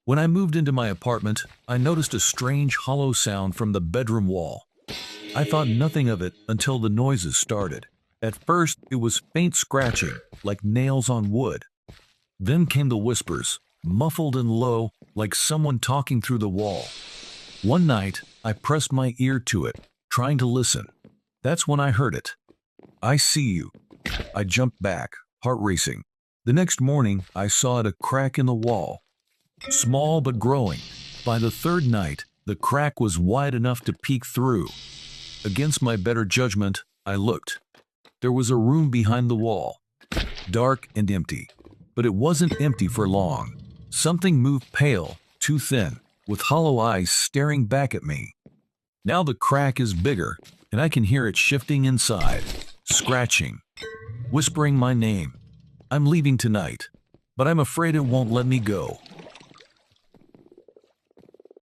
When I moved into my apartment, I noticed a strange hollow sound from the bedroom wall. I thought nothing of it until the noises started. At first, it was faint scratching, like nails on wood. Then came the whispers, muffled and low, like someone talking through the wall. One night, I pressed my ear to it, trying to listen. That's when I heard it. "I see you." I jumped back, heart racing. The next morning, I saw it a crack in the wall. Small but growing. By the third night, the crack was wide enough to peek through. Against my better judgment, I looked. There was a room behind the wall, dark and empty. But it wasn't empty for long. Something moved pale, too thin, with hollow eyes staring back at me. Now the crack is bigger, and I can hear it shifting inside, scratching, whispering my name. I'm leaving tonight, but I'm afraid it won't let me go.